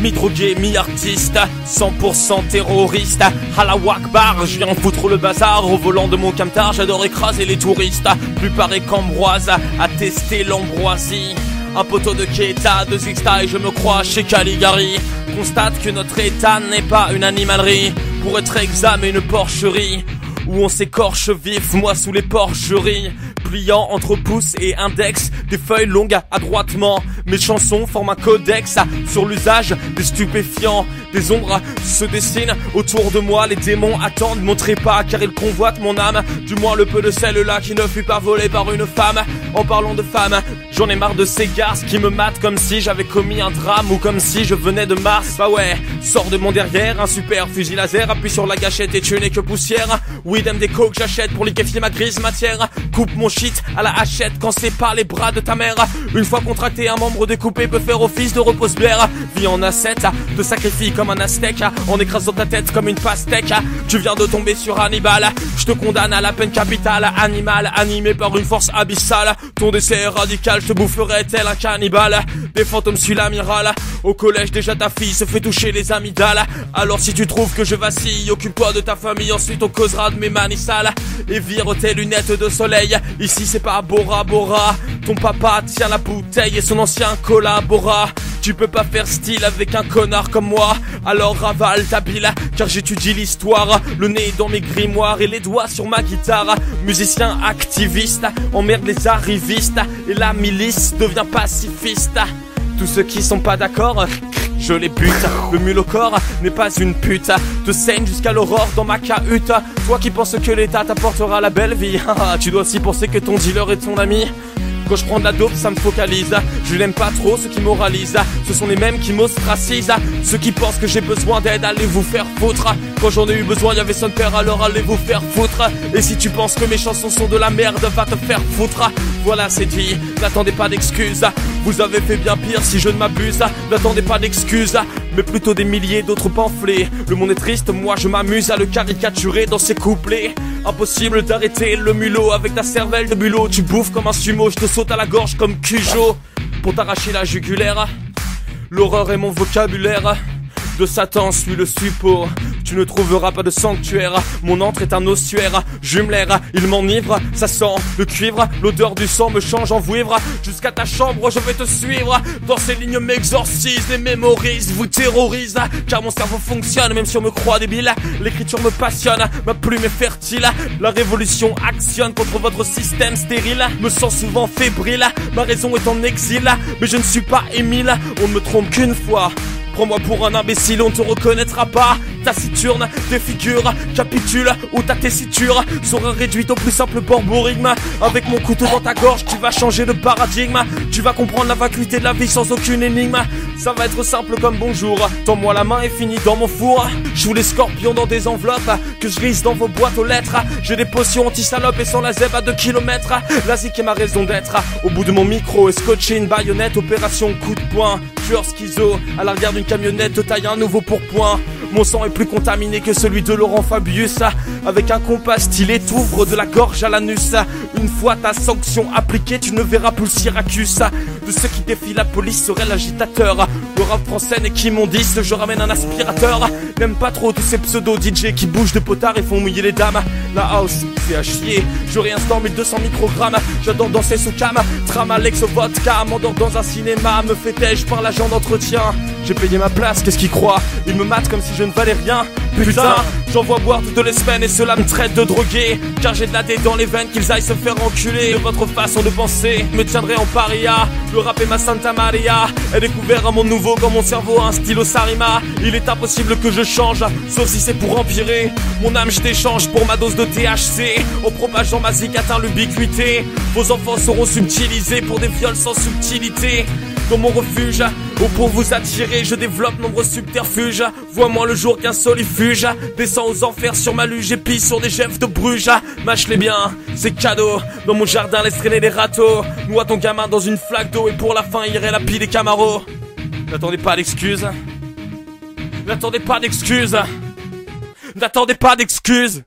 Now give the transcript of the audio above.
mi-drogué, mi-artiste, 100% terroriste. Allah Akbar, je viens foutre le bazar au volant de mon camtar. J'adore écraser les touristes, plus pareil qu'Ambroise, à tester l'ambroisie. Un poteau de Keita, de Zixta et je me crois chez Caligari. Constate que notre état n'est pas une animalerie, pour être exact une porcherie, où on s'écorche vif, moi sous les porcheries. Pliant entre pouces et index, des feuilles longues adroitement. Mes chansons forment un codex sur l'usage des stupéfiants. Des ombres se dessinent autour de moi, les démons attendent mon trépas car ils convoitent mon âme. Du moins le peu de celle-là qui ne fut pas volée par une femme. En parlant de femmes, j'en ai marre de ces garces qui me matent comme si j'avais commis un drame ou comme si je venais de Mars. Bah ouais, sors de mon derrière, un super fusil laser, appuie sur la gâchette et tu n'es que poussière. Oui, des coke j'achète pour liquéfier ma grise matière. Coupe mon shit à la hachette quand c'est pas les bras de ta mère. Une fois contracté, un membre découpé peut faire office de repose-bière. Vie en ascète, te sacrifie comme un aztèque en écrasant ta tête comme une pastèque. Tu viens de tomber sur Hannibal, je te condamne à la peine capitale. Animal animé par une force abyssale, ton décès est radical, je te boufferai tel un cannibale. Des fantômes sur l'amiral, au collège déjà ta fille se fait toucher les amygdales. Alors si tu trouves que je vacille, occupe-toi de ta famille, ensuite on causera de mes manissales. Et vire tes lunettes de soleil, ici c'est pas Bora Bora. Ton papa tient la bouteille et son ancien collabora. Tu peux pas faire style avec un connard comme moi, alors ravale ta bile, car j'étudie l'histoire. Le nez dans mes grimoires et les doigts sur ma guitare. Musicien activiste, emmerde les arrivistes, et la milice devient pacifiste. Tous ceux qui sont pas d'accord, je les bute. Le mule au corps n'est pas une pute, te saigne jusqu'à l'aurore dans ma cahute. Toi qui penses que l'état t'apportera la belle vie, tu dois aussi penser que ton dealer est ton ami. Quand je prends de la dope, ça me focalise. Je n'aime pas trop ceux qui moralisent. Ce sont les mêmes qui m'ostracisent. Ceux qui pensent que j'ai besoin d'aide, allez vous faire foutre. Quand j'en ai eu besoin, y'avait son père, alors allez vous faire foutre. Et si tu penses que mes chansons sont de la merde, va te faire foutre. Voilà, c'est dit, n'attendez pas d'excuses. Vous avez fait bien pire si je ne m'abuse. N'attendez pas d'excuses, mais plutôt des milliers d'autres pamphlets. Le monde est triste, moi je m'amuse à le caricaturer dans ses couplets. Impossible d'arrêter le mulot avec ta cervelle de bulot. Tu bouffes comme un sumo, je te saute à la gorge comme Cujo pour t'arracher la jugulaire. L'horreur est mon vocabulaire, de Satan suis le suppôt. Tu ne trouveras pas de sanctuaire, mon antre est un ossuaire. Jumelaire, il m'enivre, ça sent le cuivre. L'odeur du sang me change en vouivre. Jusqu'à ta chambre je vais te suivre. Dans ces lignes m'exorcise et mémorise, vous terrorise. Car mon cerveau fonctionne même si on me croit débile. L'écriture me passionne, ma plume est fertile. La révolution actionne contre votre système stérile. Me sens souvent fébrile, ma raison est en exil. Mais je ne suis pas Émile, on ne me trompe qu'une fois. Prends-moi pour un imbécile, on te reconnaîtra pas. Taciturne, défigure, capitule ou ta tessiture sera réduite au plus simple borborigme. Avec mon couteau dans ta gorge, tu vas changer de paradigme. Tu vas comprendre la vacuité de la vie sans aucune énigme. Ça va être simple comme bonjour. Tends-moi la main et finis dans mon four. Je joue les scorpions dans des enveloppes que je glisse dans vos boîtes aux lettres. J'ai des potions anti-salope et sans la zèbre à 2 km. La zik est ma raison d'être. Au bout de mon micro est scotché une baïonnette. Opération coup de poing, tueur schizo. À l'arrière d'une camionnette te taille un nouveau pourpoint. Mon sang est plus contaminé que celui de Laurent Fabius. Avec un compas stylé, t'ouvres de la gorge à l'anus. Une fois ta sanction appliquée, tu ne verras plus le Syracuse. De ceux qui défient la police serait l'agitateur. Le rap français n'est qu'immondice, je ramène un aspirateur. N'aime pas trop tous ces pseudo-DJ qui bougent de potard et font mouiller les dames. La house, c'est à chier, je réinstaure 1200 microgrammes. J'adore danser sous cam, trame Alex au vodka. M'endors dans un cinéma, me fais-je par l'agent d'entretien. J'ai payé ma place, qu'est-ce qu'ils croient? Ils me matent comme si je ne valais rien. Putain, j'en vois boire toutes les semaines et cela me traite de drogué. Car j'ai de la tête dans les veines, qu'ils aillent se faire enculer. De votre façon de penser, me tiendrai en paria. Le rap est ma Santa Maria. Est découvert un monde nouveau quand mon cerveau a un stylo Sarima. Il est impossible que je change, sauf si c'est pour empirer. Mon âme je t'échange pour ma dose de THC. En propageant ma zik atteint l'ubiquité. Vos enfants seront subtilisés pour des viols sans subtilité. Dans mon refuge, pour vous attirer, je développe nombreux subterfuges. Vois-moi le jour qu'un solifuge descend aux enfers sur ma luge et pisse sur des chefs de Bruges. Mâche-les bien, c'est cadeau. Dans mon jardin, laisse traîner des râteaux. Noie ton gamin dans une flaque d'eau et pour la fin, irait la pile des Camaros. N'attendez pas d'excuses. N'attendez pas d'excuses. N'attendez pas d'excuses.